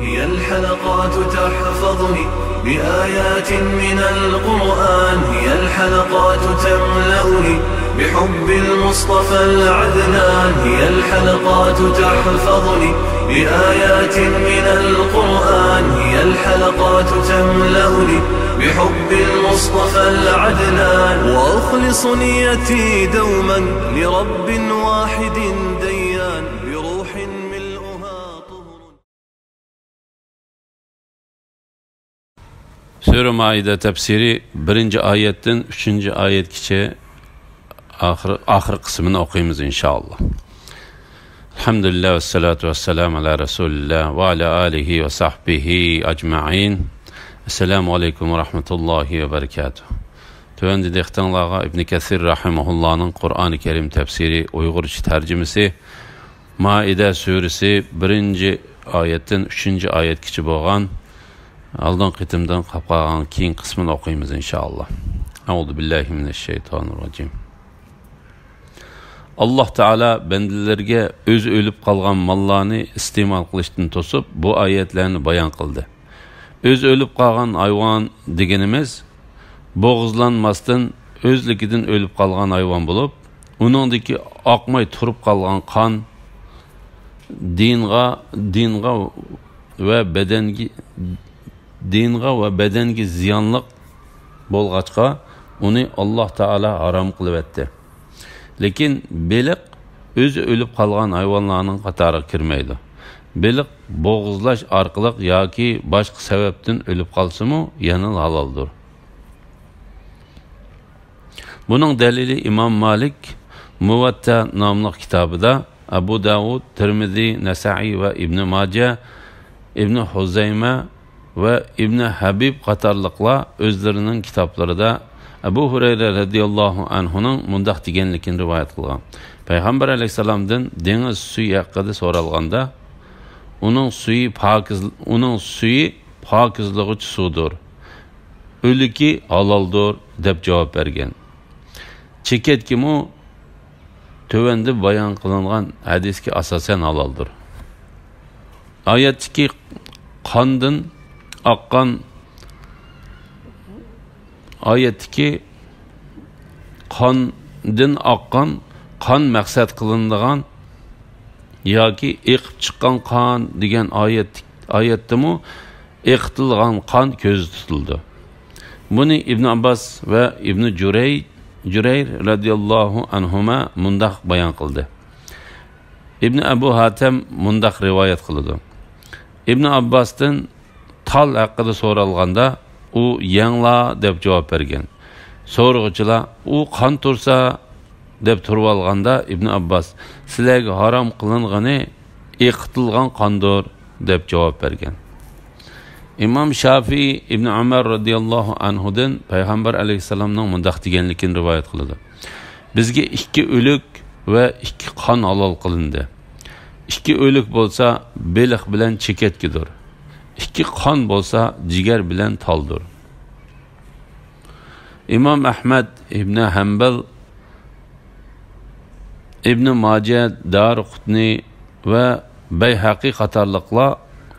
هي الحلقات تحفظني بآيات من القرآن، هي الحلقات تملأني بحب المصطفى العدنان، هي الحلقات تحفظني بآيات من القرآن، هي الحلقات تملأني بحب المصطفى العدنان، وأخلص نيتي دوما لرب واحد ديان بروح ملؤها طهر. Sure Maide tefsiri 1. ayetten 3. ayetkiçe ahir kısmını okuyumuz inşallah. Elhamdülillah ve salatu ve selamu ala Resulillah ve ala alihi ve sahbihi ecma'in. Esselamu aleyküm ve rahmetullahi ve berekatuhu. Tövəndi dextanlağa İbn Kəsir rahimahullah'ın Kur'an-ı Kerim tefsiri Uygurca tercümesi Maide suresi 1. ayetten 3. ayetkiçe boğan aldın qitimdan qapqagan keyin qismini o'qiymiz inshaalloh. Auzu billahi minashshaytonirrojim. Alloh taolo bandalarga o'z o'lib qolgan mollarni iste'mol qilishdan to'sib bu oyatlarni bayon qildi. O'z o'lib qolgan hayvon deganimiz bo'g'izlanmasdan o'zligidan o'lib qolgan hayvon bo'lib, uningdagi oqmay turib qolgan qon dinga va bedenge ziyanlıq bolğaçqa onu Allah Taala haram qılıb etdi. Lekin beliq özü ölüb qalğan hayvanlarının qatarına kirmeydi. Beliq boğuzlaş arqılıq yoki başqa sebepten ölüb qalsımı yana halaldır. Bunun delili İmam Malik Muvatta namlıq kitabıda, Abu Davud, Tirmizi, Nesai ve İbn Majah, İbn Huzeyme ve İbn Habib qatarlıqlar özlərinin kitaplarında Ebu Hureyre radiyallahu anhu'nun mundaq deganligini rivoyat qilgan. Peygamber aleyhisselamdan deniz suyu haqqida so'ralganda, uning suyu pokizlig'uchi suvdir. O'liki halaldir deb javob bergan. Cheketkimu tövəndə bayon qilingan hadisga asosan halaldir. Oyatdagi qondan aqqan oyatdagi qondan aqqan qon maqsad qilinadigan yoki eqib chiqqan qon degan oyatdami eqitilgan qon ko'z tutildi. Buni Ibn Abbas va Ibn Jurayr radiyallahu anhuma mundaq bayon qildi. Ibn Abu Hatem mundaq rivoyat qildi. Ibn Abbas'tan tal haqqida so'ralganda u yangla deb javob bergan. So'rg'uchilar u qon tursa deb turib olganda Ibn Abbas sizlarga harom qilingani eqitilgan qondir deb javob bergan. İmam Şafii İbn Umar radiyallahu anhudan Peygamber aleyhisselamning mundaq deganligini rivoyat qildi. Bizga 2 o'lik va 2 qon halol qilindi. 2 o'lik bo'lsa beliq bilan cheketkidir. 2 qon bo'lsa jigar bilan taldir. İmam Ahmad İbn Hanbal, İbn Majah, Darqutni ve Bayhaqi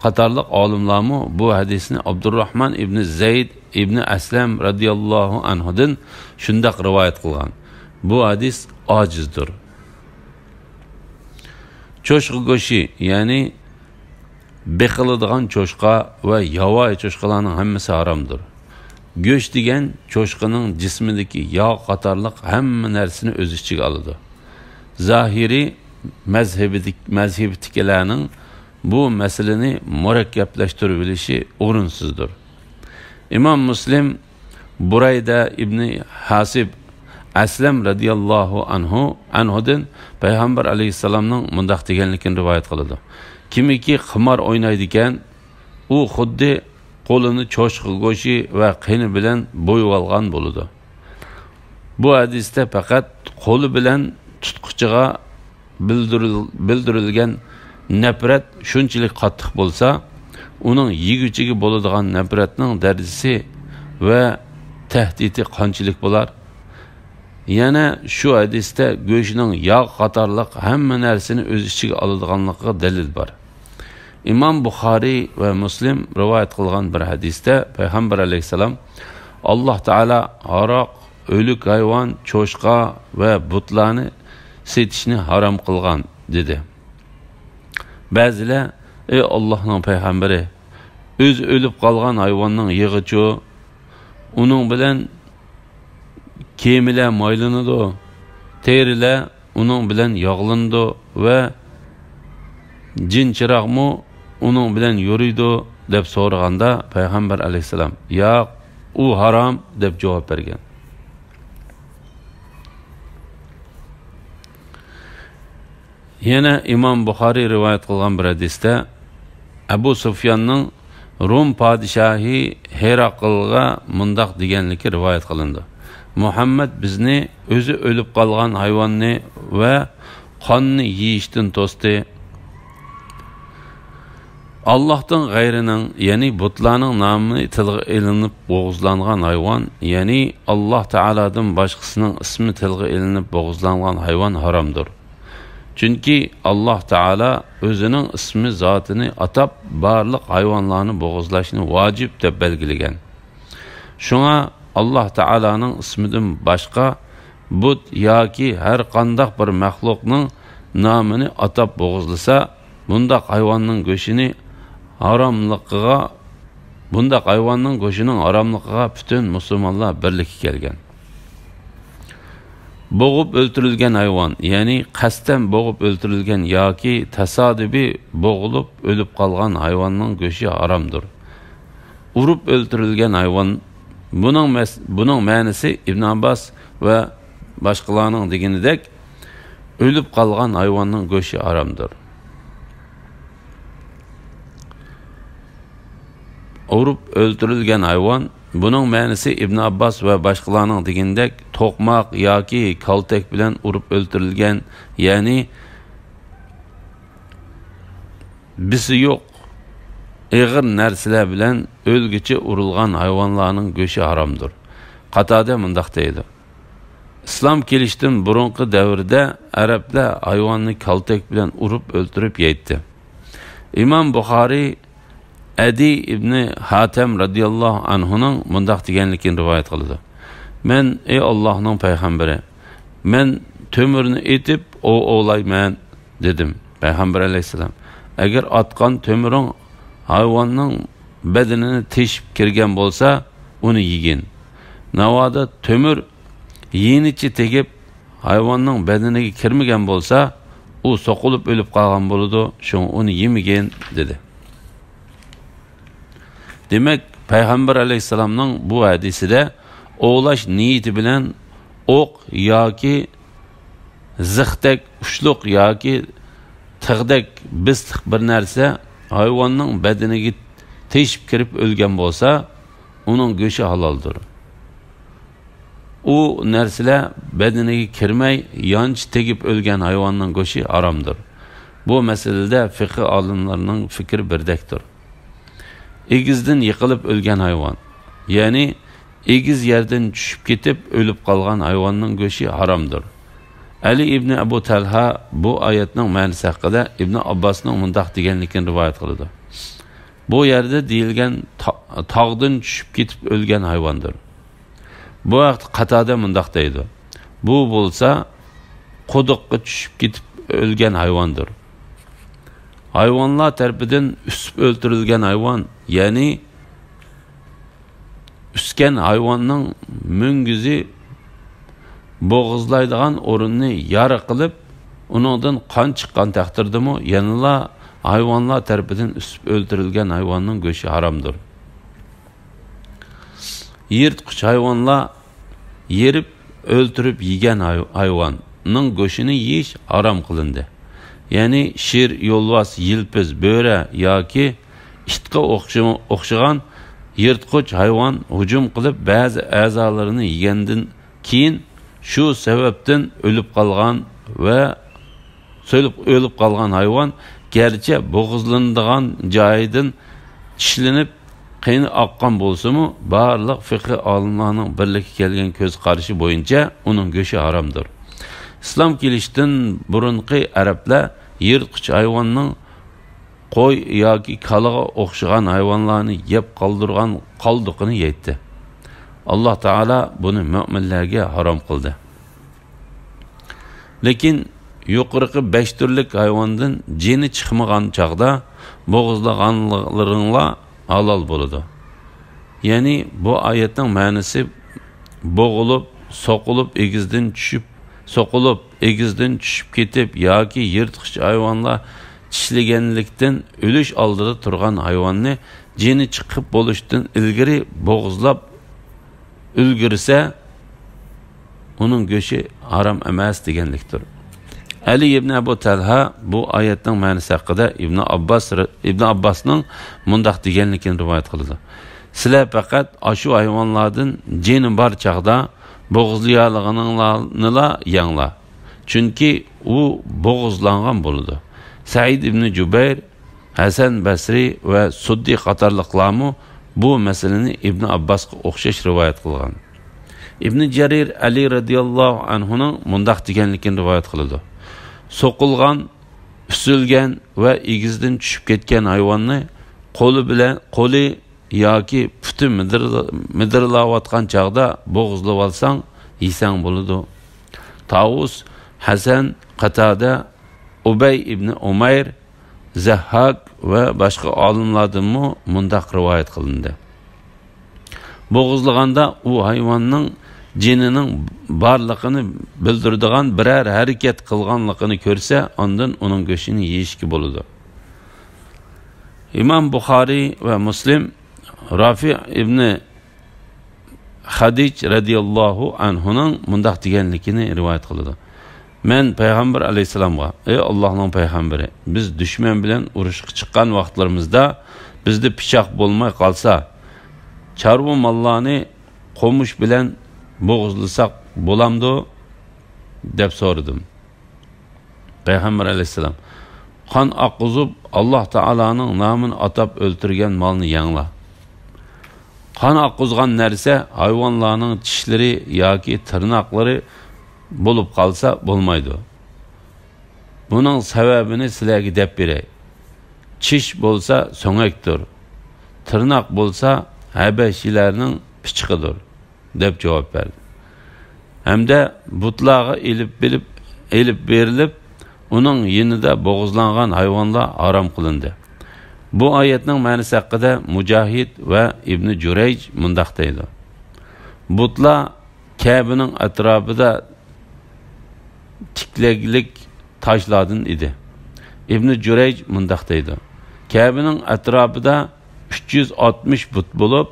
qatarlıq olimlarmi bu hadisni Abdurrahman İbn Zayd İbn Aslam radiyallahu anhudan shundaq rivoyat qilgan. Bu hadis ojizdir. Cho'shqa go'shi, ya'ni beqiladigan cho'shqa va yovvoyi cho'shqalarning hammasi haromdir. Go'sht degan cho'shqaning jismidagi yog' qatorliq hamma narsani o'z ichiga oladi. Zahiri mazhabidagilarning bu meseleni murakkablashtirib bilishi o'rinsizdir. İmam Muslim Burayda İbn Hasib Aslam radiyallahu anhudan Peygamber aleyhisselamning mundaq deganligini rivoyat qiladi. Kimiki qimor o'ynaydigan, u xuddi qo'lini cho'shqa go'shi va qini bilan bo'yib olgan bo'ladi. Bu hadisda faqat qo'li bilan tutquchiga bildirilgan nafrat shunchalik qattiq bo'lsa, uning yeguchiga bo'ladigan nafratning darajasi va tahdidi qanchalik bo'lar? Yana şu hadisda go'shning yog' qatorliq hamma narsani o'z ichiga oladiganligiga dalil bor. İmam Buxoriy va Muslim rivoyat qilgan bir hadisda payg'ambar alayhisalom Alloh taolo aroq, o'lik hayvon, cho'chqa va butlarni setishni harom qilgan dedi. Ba'zilar ey Allohning payg'ambari, o'z o'lib qolgan hayvonning yig'ichi, uning bilan kemilar moylanadi, terilar uning bilan yog'lanadi va jin chiroqmi uning bilan yuriydi deb so'raganda payg'ambar alayhisalom yo'q, u harom deb javob bergan. Yana İmam Buxoriy rivoyat qilgan bir hadisda Abu Sufyanning Rum podshohi Heraqlga mundoq deganligi rivoyat qilindi. Muhammad bizni o'zi o'lib qolgan hayvonni va qonni yeyishdan to'sdi. Allah'tan gayrının, yani butlarning nomi tilga ilinib bo'g'izlangan hayvon, yani Allah Teala'dan başkasının ismi tilga ilinib bo'g'izlangan hayvon haramdır. Çünkü Allah Teala özünün ismi zatını atab barliq hayvanlarni bo'g'izlashni vacip deb belgilagan. Şuna Allah Teala'nın ismidan başka but yoki her qandaq bir maxluqning nomini atab bo'g'izlasa, bundaq hayvanning go'shini bundaq hayvanning go'shining haromligiga bütün musulmonlar birlikka kelgan. Bo'g'ib o'ltirilgan hayvon, ya'ni qasddan bo'g'ib o'ltirilgan yoki tasodifiy bo'g'ilib o'lib qolgan hayvonning go'shi haromdir. Urib o'ltirilgan hayvon, buning ma'nosi Ibn Abbas va boshqalarning deganidek o'lib qolgan hayvonning go'shi haromdir. Urib o'ltirilgan hayvon, buning ma'nosi Ibn Abbas va boshqalarning deganidek to'qmoq yoki kaltak bilan urib o'ltirilgan, ya'ni bisi yo'q ig'ir narsalar bilan o'lgichi urilgan hayvonlarning go'shi haromdir. Qatada mundoq deydi. İslam kelishdan burunqi davrda arablar hayvonni kaltak bilan urib o'ltirib yeydi. İmam Buxoriy Adi ibn Hatem radiyallahu anhu'nun mundoq deganligini rivoyat qildi. Men ey Allohning payg'ambari, men to'mirni etib o'g'layman dedim. Payg'ambar alayhisalom, agar atgan to'miring hayvonning badanini teshib kirgan bo'lsa, uni yegin. Navoda to'mir yenichi tegib hayvonning badaniga kirmagan bo'lsa, u so'qilib o'lib qolgan bo'ladi, shuni uni yemagin dedi. Demek Peygamber Aleyhisselam'ın bu hadiside oğlaş niyeti bilen ok yoki zıxtek, uçluk yoki tığdek bistik bir narsa hayvanın bedeniga teshib kirib o'lgan bo'lsa, uning go'shi haloldir. U narsalar bedeniga kirmay yanch tegib o'lgan hayvanning go'shi haromdir. Bu meselede fiqh olimlarining fikri birdekdir. Egizden yıkılıp ölgen hayvan, yani egiz yerden düşüp ketip ölüp kalgan hayvanın go'shi haramdır. Ali ibn Abu Talha bu ayetning ma'nosi haqida Ibn Abbasning mundoq deganligini rivoyat qildi. Bu yerde deyilgan tog'dan düşüp ketip ölgen hayvandır. Bu vaqt Qatada mundoq deydi. Bu bo'lsa quduqqa düşüp ketip ölgen hayvandır. Hayvanlar tarafından üsüp öldürülgen hayvan, yani üsken hayvanın müngüzü boğazlaydıgan orunni yarı qilib, onundan kan çıkan takdirde mi, yanıla hayvanlar tarafından üsüp öldürülgen hayvanın go'shi haramdır. Yirtqich hayvanlar yerip öldürüp yiyen hayvanın go'shini yeyish haram qilindi. Yani şir, yolvas, yilpiz, böre yoki itga o'xshagan yirtqich hayvan hujum qilib ba'zi a'zolarini yegandan keyin shu sababdan o'lib qolgan hayvan gerçi bo'g'izlanadigan joyidan tishlanib qiyni oqqan bo'lsa-mu, barliq fiqh olimlarining birlikka kelgan ko'z qarashi bo'yicha uning go'shi haromdir. İslam kelishdan burunqi arablar yirtqich hayvanning qo'y yoki kalaga o'xshagan hayvonlarni yeb qoldirgan qoldiqini yeydi. Alloh taolo buni mu'minlarga harom qildi. Lekin yuqorqi 5 turlik hayvondan jini chiqmagan chaqda bo'g'izlaganlaringlar halol bo'ladi. Ya'ni bu oyatning ma'nosi bo'g'ilib, so'qilib, egizdan tushib ketib yoki yirtqich hayvonlar tishlaganlikdan o'lish oldida turgan hayvonni jini chiqib bo'lishdan ilgari bo'g'izlab ulgursa uning go'shi harom emas deganlikdir. Ali ibn Abu Talha bu oyatning ma'nosi haqida Ibn Abbasning mundaq deganligini rivoyat qildi. Sizlar faqat ashu hayvonlardan jini bor chaqda bo'g'izlaganinglarni yanglar. Chunki u bo'g'izlangan bo'ladi. Said ibn Jubayr, Hasan Basri va Suddi qatorliqlarmi bu masalani Ibn Abbasga o'xshash rivoyat qilgan. Ibn Jarir Ali radhiyallohu anhuning mundaq deganligini rivoyat qildi. So'qilgan, usilgan va egizdan tushib ketgan hayvonni qo'li yoki puti midirlayotgan chaqda bo'g'izlab olsang, yesang bo'ladi. Tavus, Hasan, Qatada, Ubay ibn Umayr, Zahhak va boshqa olimlardan mundaq rivoyat qilindi. Bo'g'izlaganda u hayvonning jinining borligini bildiradigan biror harakat qilganligini ko'rsa, ondan uning go'shini yeyishki bo'ladi. Imom Buxoriy va Muslim Rafi ibn Hadij radhiyallohu anhuning mundaq deganligini rivoyat qildi. Men payg'ambar alayhisalomga: "Ey Allohning payg'ambari, biz dushman bilan urushga chiqqan vaqtlarimizda bizda pichoq bo'lmay qolsa, chorva mollarni qo'mush bilan bo'g'izlasak bo'lamdi?" deb so'radim. Payg'ambar alayhisalom: "Qon oqizib Alloh taolaning nomini atab o'ltirgan molni yangla. Qon oqizgan narsa hayvonlarning tishlari yoki tirnoqlari bo'lib qolsa bo'lmaydi. Buning sababini sizlarga deb beray. Tish bo'lsa so'ngakdir. Tirnoq bo'lsa habashilarning pichiqidir," deb javob berdi. Hamda butlarga elib berilib, uning yinida bo'g'izlangan hayvonlar harom qilindi. Bu oyatning ma'nosi haqida Mujohid va Ibn Jurayj mundaq deydi. Butlar Kabe'ning atrofida tiklaglik toshlardan edi. Ibn Jurayj mundaq deydi. Kabe'ning atrofida 360 but bo'lib,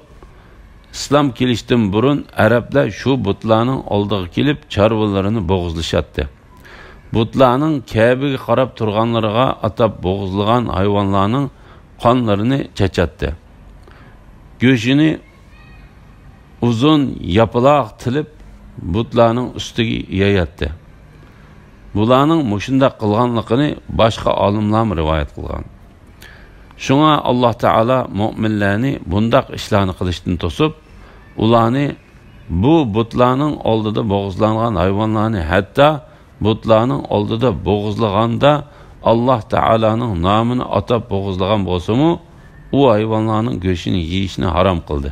islom kelishdan burun arablar shu butlarning oldiga kelib chorvalarini bo'g'izlashatdi. Butlarning Kabe'ga qarab turganlariga atab bo'g'izlagan hayvonlarning qonlarini chachatdi. Go'shini uzun yapaloq tilib butlarning ustiga yayatdi. Bularning mushunda qilganligini boshqa olimlar rivoyat qilgan. Shunga Alloh taolo mu'minlarni bundaq ishlarni qilishdan to'sib, ularni bu butlarning oldida bo'g'izlangan hayvonlarni hatto butlarning oldida bo'g'izlaganda Alloh taolaning nomini atab bo'g'izlagan bo'lsa-mu, u hayvonlarning go'shini yeyishni harom qildi.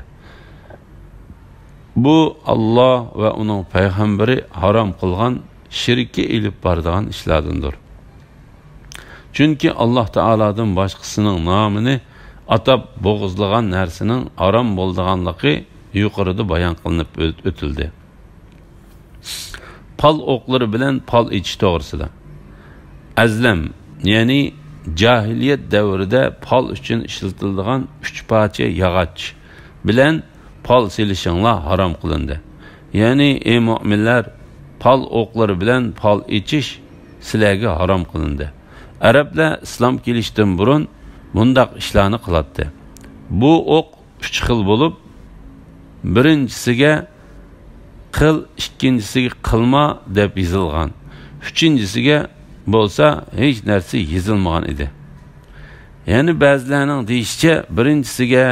Bu Alloh va uning payg'ambari harom qilgan shirkka ilib boradigan ishlardandir. Chunki Alloh taoladan boshqasining nomini atab bo'g'izlagan narsaning harom bo'lganligi yuqorida bayon qilinib o'tildi. Pal o'qlari bilan pal ichish to'g'risida. Azlam, ya'ni jahiliyat davrida pal uchun ishlatiladigan 3 parcha yog'och bilan pal silishinglar harom qilindi. Ya'ni ey mu'minlar, pal o'qlari bilan pal ichish sizlarga harom qilindi. Arablar islom kelishdan burun bundaq ishlarni qiladi. Bu o'q 3 xil bo'lib, birinchisiga qil, ikkinchisiga qilma deb yozilgan. Uchinchisiga bo'lsa hech narsa yozilmagan edi. Ya'ni ba'zilarning deyishicha, birinchisiga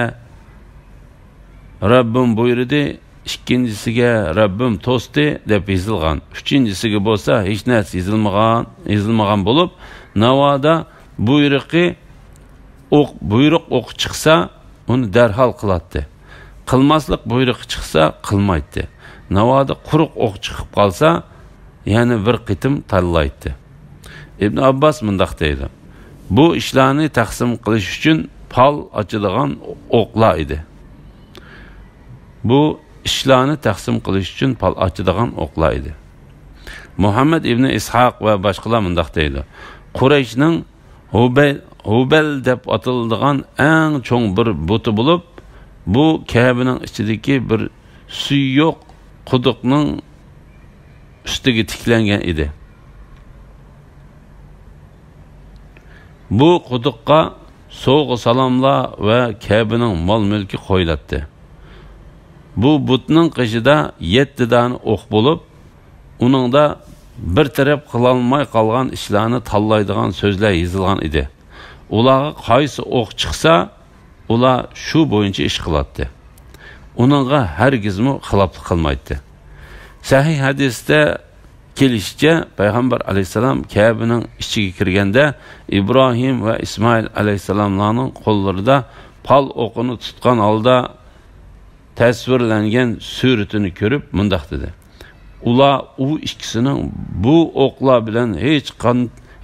Rabbim buyurdi, ikkinchisiga Rabbim to'sdi deb yozilgan. Uchinchisiga bo'lsa hech narsa yozilmagan bo'lib, navoda buyruqi buyruq o'q chiqsa, uni darhol qiladi. Qilmaslik buyruq chiqsa, qilmaydi. Navoda quruq o'q chiqib qolsa, yana bir qitim tanlaydi. İbn Abbas mundaq deydi. Bu ishlarni taqsim qilish uchun pal ochadigan o'qlar edi. Bu ishlarni taqsim qilish uchun pal ochadigan o'qlar edi. Muhammad ibn Ishaq va boshqalar mundaq deydi. Qurayshning Hubal deb atiladigan eng cho'ng bir buti bo'lib, bu Ka'baning ichidagi bir suv yo'q quduqning ustiga tiklangan edi. Bu quduqqa so'g'i salomlar va Ka'baning mol-mulki qo'yiladi. Bu butning qishida 7 dona o'q bo'lib, uningda bir taraf qilolmay qolgan ishlarni tanlaydigan so'zlar yozilgan edi. Ularga qaysi o'q chiqsa, ular shu bo'yicha ish qiladi. Uningga hargizmi xiloflik qilmaydi. Sahih hadisda kelishicha payg'ambar alayhisalom Ka'baning ichiga kirganda Ibrohim va Ismoil alayhisalomlarning qo'llarida pal o'qini tutgan holda tasvirlangan suratini ko'rib mundaq dedi. Ular u ikkisining bu o'qlar bilan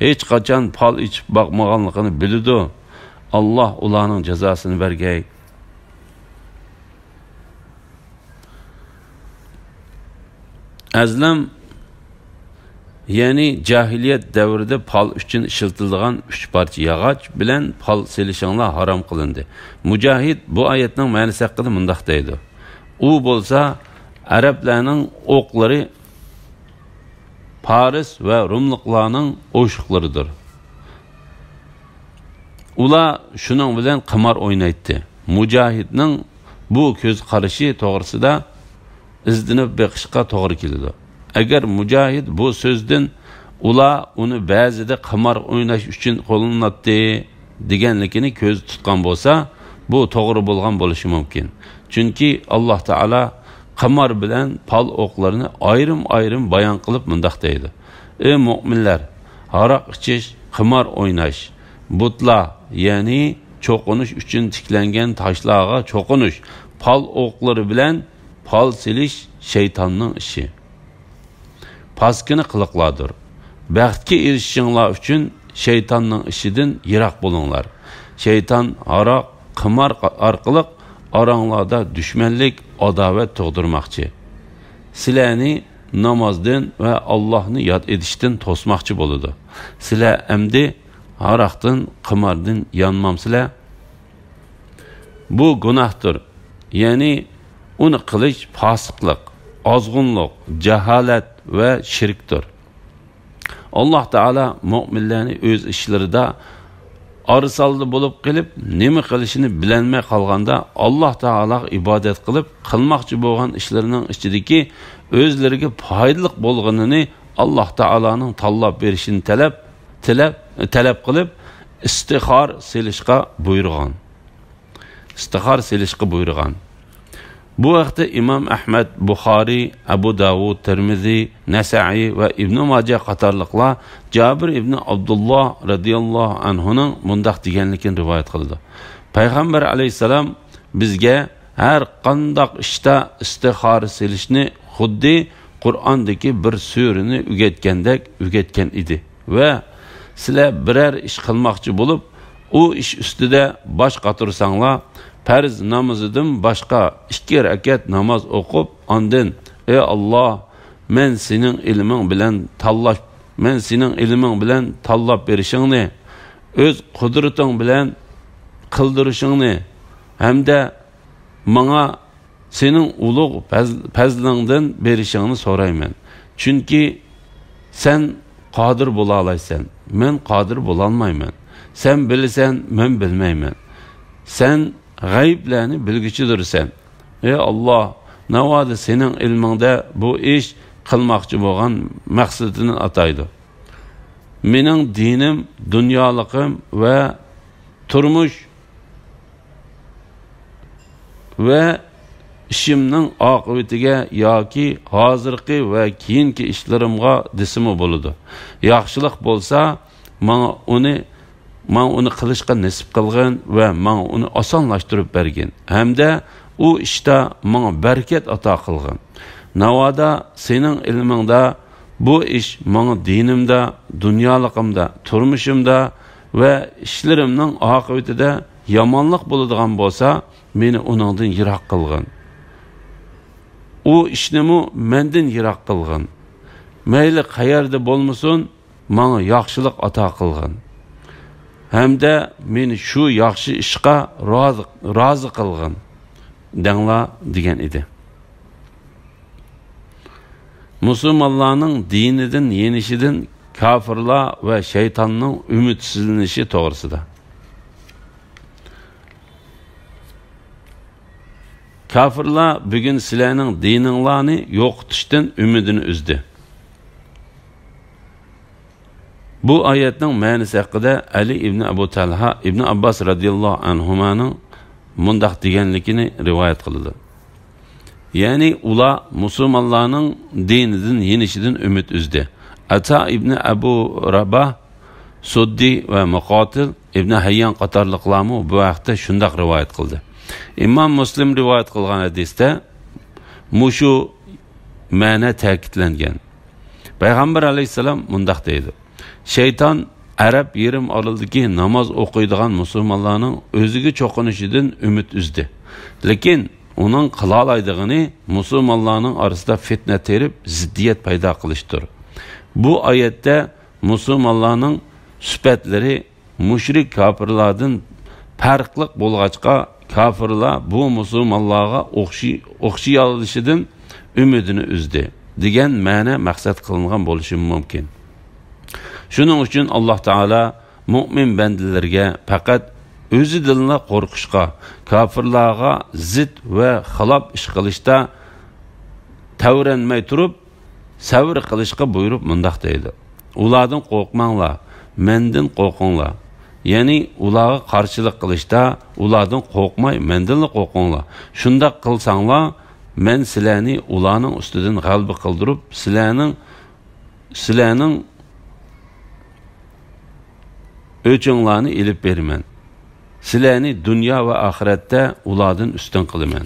hech qachon pal ichib boqmaganligini bildi. Alloh ularning jazosini bergay. Azlam ya'ni jahiliyat davrida pal uchun ishiltilgan 3 parcha yog'och bilan pal selishinglar harom qilindi. Mujahid bu oyatning ma'nosi haqida mundaq deydi. U bo'lsa arablarning o'qlari Paris va Rumliqlarning o'shiqlaridir. Ular shuning bilan qimor o'ynaydi. Mujahidning bu ko'z qarashi to'g'risida izdinib beqishga to'g'ri keladi. Agar Mujahid bu so'zdan ular uni ba'zida qimor o'ynash uchun qo'llanadi deganligini ko'z tutgan bo'lsa, bu to'g'ri bo'lgan bo'lishi mumkin. Chunki Alloh taolo qimor bilan pal o'qlarini ayrim bayon qilib mundaq deydi. Ey mu'minlar, aroq ichish, qimor o'ynash, butlar, ya'ni cho'qinish uchun tiklangan toshlarga cho'qinish, pal o'qlari bilan pal silish shaytonning ishi. Paskini qiliqlardir. Baxtga erishishinglar uchun shaytonning ishidan yiroq bo'linglar. Shayton aroq, qimor orqali oranglarda dushmanlik, adovat tug'dirmoqchi. Sizlarni namozdan va Allohni yod etishdan to'smoqchi bo'ladi. Sizlar endi aroqdan, qimordan yonmamsizlar. Bu gunohdir. Ya'ni uni qilish fosiqlik, ozg'unlik, jaholat va shirkdir. Alloh taolo mu'minlarni o'z ishlarida arsalda bo'lib qilib, nima qilishini bilolmay qolganda Alloh taologa ibodat qilib, qilmoqchi bo'lgan ishlarining ichidagi o'zlariga foydali bo'lganini Alloh taoloning tanlab berishini talab qilib, istixor silishga buyurgan. Bu vaqtda İmam Ahmad, Buxoriy, Abu Davud, Tirmizi, Nasa'i va Ibn Majah qatorliqlar Jabir ibn Abdullah radhiyallohu anhuning mundaq deganligini rivoyat qildi. Payg'ambar alayhisalom bizga har qanday ishda istixora silishni xuddi Qur'ondagi bir surani o'rgatgan edi va sizlar biror ish qilmoqchi bo'lib, u ish ustida bosh qotirsanglar, farz namozidan boshqa 2 rakat namoz o'qib, ondan ey Alloh, men sening ilming bilan tanlab berishingni, o'z qudrating bilan qildirishingni hamda menga sening ulug' fazlingdan berishingni so'rayman. Chunki sen qodir bo'la olaysan, men qodir bo'la olmayman. Sen bilasan, men bilmayman. Sen g'ayblarni bilguchidirsan. Ey Alloh, navoda sening ilmingda bu ish qilmoqchi bo'lgan maqsadini ataydi. Mening dinim, dunyoliqim va turmush va ishimning oqibatiga yoki hozirgi va keyingi ishlarimga disimi bo'ladi. Yaxshilik bo'lsa, menga uni man uni qilishga nasib qilgan va man uni osonlashtirib bergan hamda u ishda menga barakat ato qilgan. Navoda sening ilmingda bu ish menga dinimda, dunyoligimda, turmushimda va ishlarimning oqibatida yomonlik bo'ladigan bo'lsa, meni uningdan yiroq qilgan. U ishnimi mendan yiroq qilgan. Mayli qayerda bo'lmasin, menga yaxshilik ato qilgan. Hamda meni shu yaxshi ishga rozi qilgan. Dangla degan edi. Musulmonlarning dinidan yenishidan kafirlar va shaytonning umidsizlanishi to'g'risida. Kafirlar bugun sizlarning dininglarni yo'qotishdan umidini uzdi. Bu oyatning ma'nosi haqida Ali ibn Abu Talha ibn Abbas radhiyallohu anhumaning mundaq deganligini rivoyat qildi. Ya'ni ular musulmonlarning dinidan yenishidan umid uzdi. Ata ibn Abu Rabah, Suddi va Muqotil ibn Hayyan qatorliqlarni bu vaqtda shundaq rivoyat qildi. Imom Muslim rivoyat qilgan hadisda mushu ma'na ta'kidlangan. Payg'ambar alayhisalom mundaq deydi: Shayton Arab yerim oralidagi namoz o'qiydigan musulmonlarning o'ziga cho'qinishidan umid uzdi. Lekin uning qila oladiganini musulmonlarning orasida fitna terib, ziddiyat paydo qilishdir. Bu oyatda musulmonlarning sifatlari mushrik kafirlardan farqli bo'lg'achqa kafirlar bu musulmonlarga o'xshay olishidan umidini uzdi degan ma'na maqsad qilingan bo'lishi mumkin. Shuning uchun Alloh taolo mu'min bandalarga faqat o'zidan qo'rqishga, kafirlarga zid va xilof ish qilishda tavranmay turib, sabr qilishga buyurib mundaq deydi: Ulardan qo'rqmanglar, mendan qo'rqinglar. Ya'ni ularga qarshilik qilishda ulardan qo'rqmay, mendan qo'rqinglar. Shunda qilsanglar, men sizlarni ularning ustidan g'alaba qildirib, sizlarning o'chinglarni ilib beraman. Sizlarni dunyo va oxiratda ulardan ustun qilaman.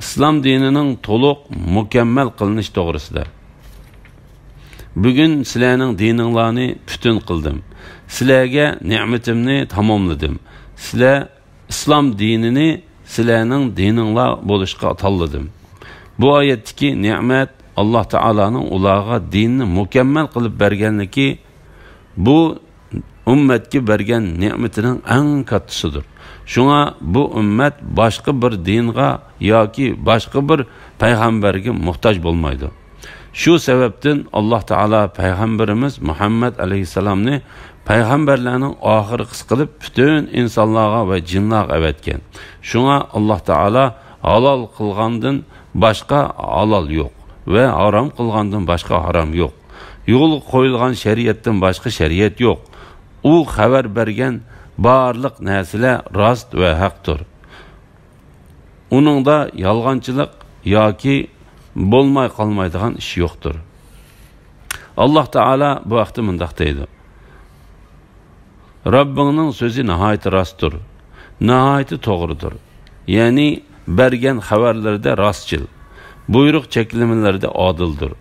Islom dinining to'liq mukammal qilinish to'g'risida. Bugun sizlarning dininglarni butun qildim. Sizlarga ne'matimni tamomladim. Sizlar islom dinini sizlarning dininglar bo'lishga tanladim. Bu oyatdagi ne'mat Alloh taolaning ularga dinni mukammal qilib berganligi bu ummatga bergan ne'matining eng kattasidir. Shunga bu ummat boshqa bir dinga yoki boshqa bir payg'ambarga muhtoj bo'lmaydi. Shu sababdan Alloh taolo payg'ambarimiz Muhammad alayhisalomni payg'ambarlarning oxirgisi qilib butun insonlarga va jinlarga avatgan. Shunga Alloh taolo halol qilgandan boshqa halol yo'q va harom qilgandan boshqa harom yo'q. Yo'l qo'yilgan shariatdan boshqa shariat yo'q. U xabar bergan barliq narsalar rost va haqdir. Uningda yolg'onchilik yoki bo'lmay qolmaydigan ish yo'qdir. Alloh taolo bu vaqtda mundaq deydi: Rabbingning so'zi nihoyat rostdir, nihoyat to'g'ridir. Ya'ni bergan xabarlarda rostchil, buyruq cheklamalarda odildir.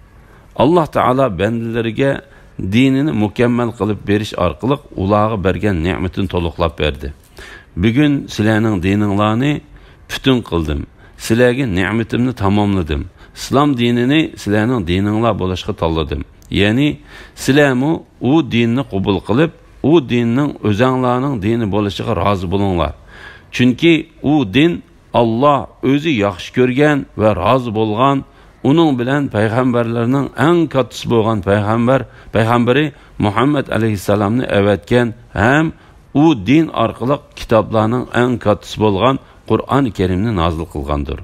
Alloh taolo bandalariga dinini mukammal qilib berish orqali ularga bergan ne'matini to'liqlab berdi. Bugun sizlarning dininglarni butun qildim. Sizlarga ne'matimni tamomladim. Islom dinini sizlarning dininglar bo'lishga tanladim. Ya'ni sizlarmi u dinni qabul qilib, u dinning o'zinglarning dini bo'lishiga rozi bo'linglar. Chunki u din Alloh o'zi yaxshi ko'rgan va rozi bo'lgan, uning bilan payg'ambarlarning eng kattasi bo'lgan payg'ambari Muhammad alayhisalomni avatgan ham u din orqali kitoblarning eng kattasi bo'lgan Qur'oni Karimni nozil qilgandir.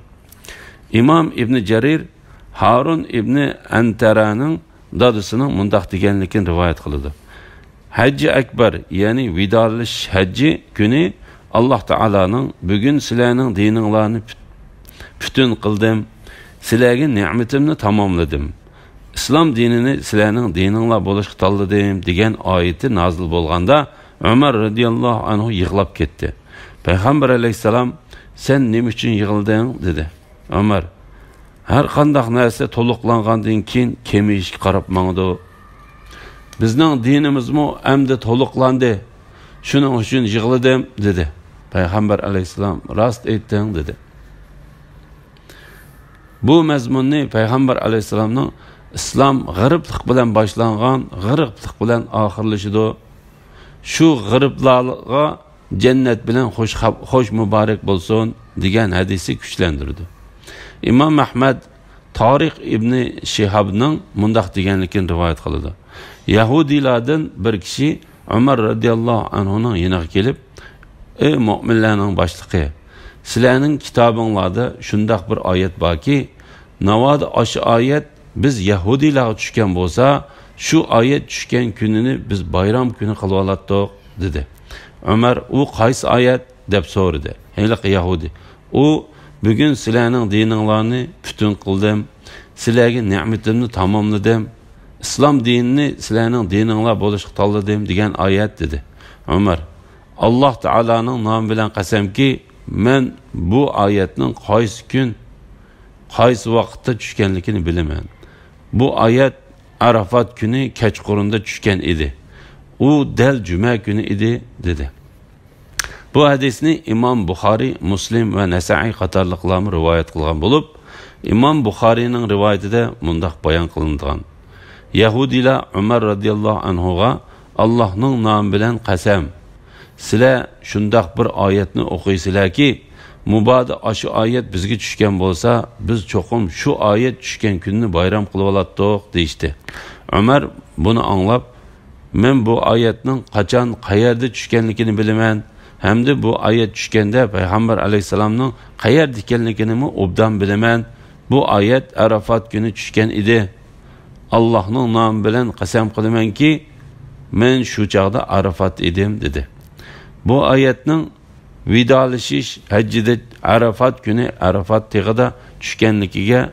Imom Ibn Jarir Harun ibn Antaraning dadasining mundaq deganligini rivoyat qildi. Hajji akbar, ya'ni vidolish hajji kuni Alloh taolaning bugun sizlarning dininglarni butun qildim, sizlarga ne'matimni tamomladim, islom dinini sizlarning dininglar bo'lishga tanladim degan oyati nozil bo'lganda Ömer radıyallahu anhu yığılıb ketdi. Peygamber aleyhisselam sen nima uchun yig'ilding dedi. Ömer har qandaq narsa to'liqlangandan keyin kemiyishga qarab mangdi. Bizning dinimizmi endi to'liqlandi. Shuning uchun yig'ildim dedi. Peygamber aleyhisselam rost aytding dedi. Bu mazmunni Peygamber aleyhisselamning islom g'ariblik bilan boshlangan, g'ariblik bilan oxirlashidi. Shu g'ariblarga cennet bilen hoş mübarek bolsun degan hadisi güçlendirdi. İmam Ahmed Tarix İbni Şihab'ның mundaq deganligini rivayet qiladi. Yahudilardan bir kishi Umar radıyallahu anhu'nun yanına kelib, "Ey mu'minlarning boshlig'i, sizlarning kitobingizda shundaq bir oyat borki, navoda o'sha oyat biz Yahudilarga tushgan bo'lsa, shu oyat tushgan kunini biz bayram kuni qilib olatdik" dedi. Ömer u qaysi oyat deb so'radi. Heyliq Yahudi. U bugun sizlarning dininglarni butun qildim, sizlarga ne'matimni tamomladim, islom dinini sizlarning dininglar bo'lishga tanladim degan oyat dedi. Ömer Alloh taolaning nomi bilan qasamki, men bu oyatning qaysi kun, qaysi vaqtda tushganligini bilaman. Bu oyat Arafat kuni kechqurunda tushgan edi. U dal juma kuni edi dedi. Bu hadisni İmam Buxoriy, Muslim ve Nesai qatorliqlar rivoyat qilgan bo'lib, İmam Buxoriyning rivoyatida mundaq bayon qilingan. Yahudilar Umar radıyallahu anhuga Allohning nomi bilan qasam, sizlar shundaq bir oyatni o'qiysizlarki, mubodo shu oyat bizga tushgan bo'lsa, biz cho'qim shu oyat tushgan kunni bayram qilib olatdik deydi. Umar buni anglab, men bu oyatning qachon, qayerda tushganligini bilaman. Hem de bu ayet düşkende Peygamber aleyhisselamның qayerda ekanligini obdan bilaman. Bu ayet Arafat günü düşken idi. Allah'ның nomi bilan qasam qilaman ki, men shu chaqda Arafat edim dedi. Bu ayetning vidolashish hajjida Arafat günü Arafat tig'ida tushganligiga,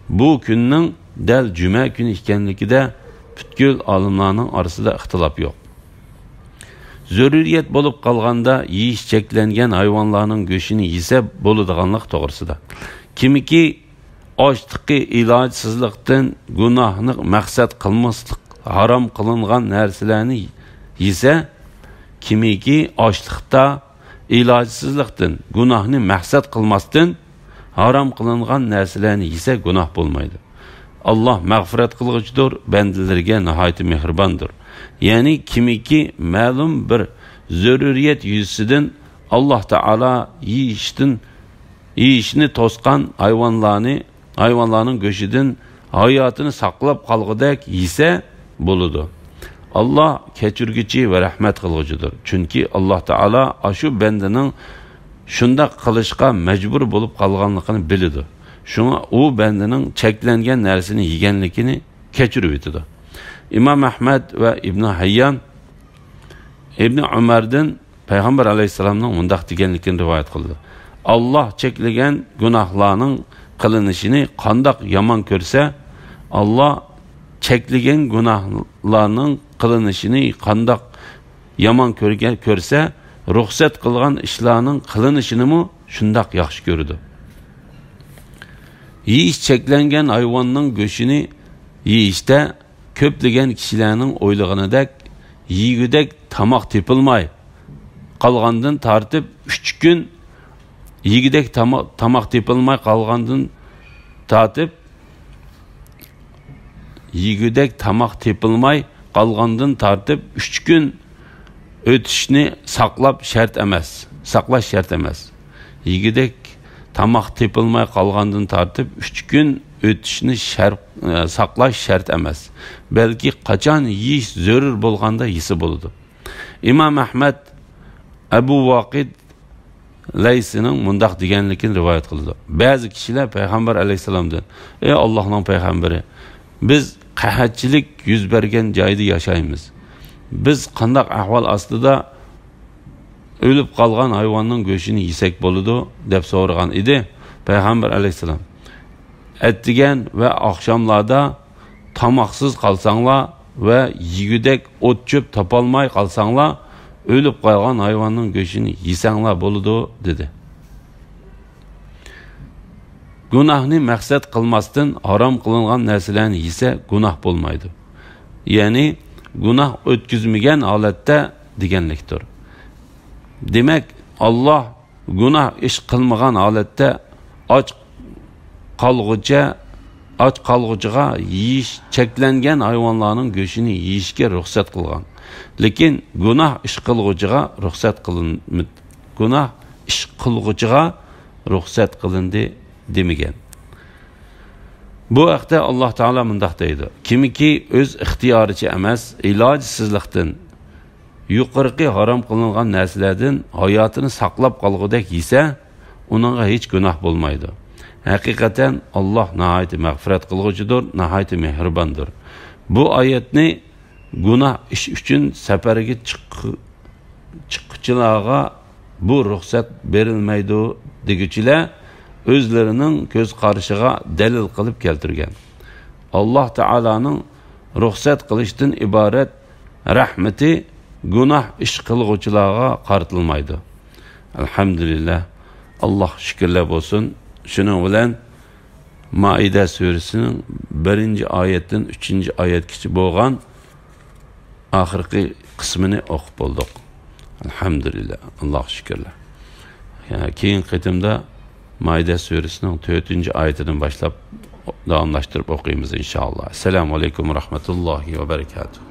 bu kunning dal juma kuni ekanligida butkul olimlarning orasida ixtilof yo'q. Zörüriyet bolup kalganda yiyiş çeklengen hayvanlarının göşünü yese boluduğanlık doğrusida. Kimiki açlıkı ilacısızlıktan günahını maksat kılmaslık haram kılıngan narsalarını yese, kimiki açlıkta ilacısızlıktan günahını maksat kılmasdan haram kılıngan narsalarını yese günah bulmaydı. Allah mağfiret kılgıcıdır, bendilerge nihayeti mehribandır. Yani kimiki ma'lum bir zörüriyet yüzüden Allah Teala yiyişini toskan hayvanlarının göşüden hayatını saklap kalgıdak yise buludu. Allah keçirgici ve rahmet kılgıcıdır. Çünkü Allah Teala aşu bendenin şunda kılışka mecbur bulup kalganlıkını bilidir. Şuna o bendenin çeklengen nersini yigenlikini keçirivitidir. İmam Ahmed ve İbn Hayyan İbn Ömer'den Peygamber aleyhisselamның mundaq deganligini rivayet qildi. Allah çekilgan günahlarning qilinishini qandaq yomon ko'rsa, Allah çekilgan günahlarning qilinishini qandaq yomon ko'rsa, ruxsat qilgan ishlarning qilinishini mu shundaq yaxshi ko'rdi. Yiyish cheklangan hayvonning go'shini yeyishda köplegen kişilerinin oyluğunadek, yiyigidek tamak tepilmay, kalgandın tartıp 3 gün yiyigidek tamak tepilmay kalgandın tartıp yiyigidek tamak tepilmay kalgandın tartıp 3 gün ötüşünü saklap şart emas, saklaş şart emas. Yiyigidek tamak tepilmay kalgandın tartıp 3 gün ötüşünü saklaş şart emas. Belki kaçan yiyiş zörür bolganda yisi boludu. İmam Ahmed Ebu Vakid Leysinin mundaq deganligini rivayet qildi. Bazı kişiler Peygamber aleyhisselamdan, ey Allah'ın peygamberi, biz qahatchilik yuz bergan joyda yashaymiz. Biz qandaq ahvol ostida o'lib qolgan hayvonning go'shini yesak bo'ladi deb so'ragan edi. Peygamber aleyhisselam ettigen ve akşamlarda tamaksız kalsanlar ve yigidek ot çöp tapalmay kalsanlar o'lib qolgan hayvonning go'shtini yesanglar bo'ladi dedi. Gunohni maqsad qilmasdan harom qilingan narsalarni yesa gunoh bo'lmaydi. Ya'ni gunoh o'tkazmagan holatda deganlikdir. Demak, Alloh gunoh ish qilmagan holatda och qolg'uchiga yeyish cheklangan hayvonlarning go'shtini yeyishga ruxsat qilgan. Lekin gunoh ish qilg'uchiga ruxsat qilinmadi. Gunoh ish qilg'uchiga ruxsat qilindi demagan. Bu haqda Alloh taolo mundaq deydi: kimiki o'z ixtiyoricha emas, ilojsizlikdan yuqorqi harom qilingan narsalardan hayotini saqlab qolgudek yesa, uningga hech gunoh bo'lmaydi. Haqiqatan Alloh nihoyat mag'firat qilguvchidir, nihoyat mehribondir. Bu oyatni gunoh ish uchun safarga chiquvchilarga bu ruxsat berilmaydi deguchilar o'zlarining ko'z qarashiga dalil qilib keltirgan. Alloh taolaning ruxsat qilishdan iborat rahmati gunoh ish qilguvchilarga qaratilmaydi. Alhamdulillah, Alloh shukrlar bo'lsin. Shuning bilan Maida surasining 1-oyatdan 3-oyatgacha bo'lgan oxirgi qismini o'qib bo'ldik. Alhamdulillah, Alloh shukrlar. Keyin qitimda Maida surasining 4-oyatidan boshlab davomlashtirib o'qiymiz inshaalloh. Assalomu alaykum va rahmatullohi va barakatuh.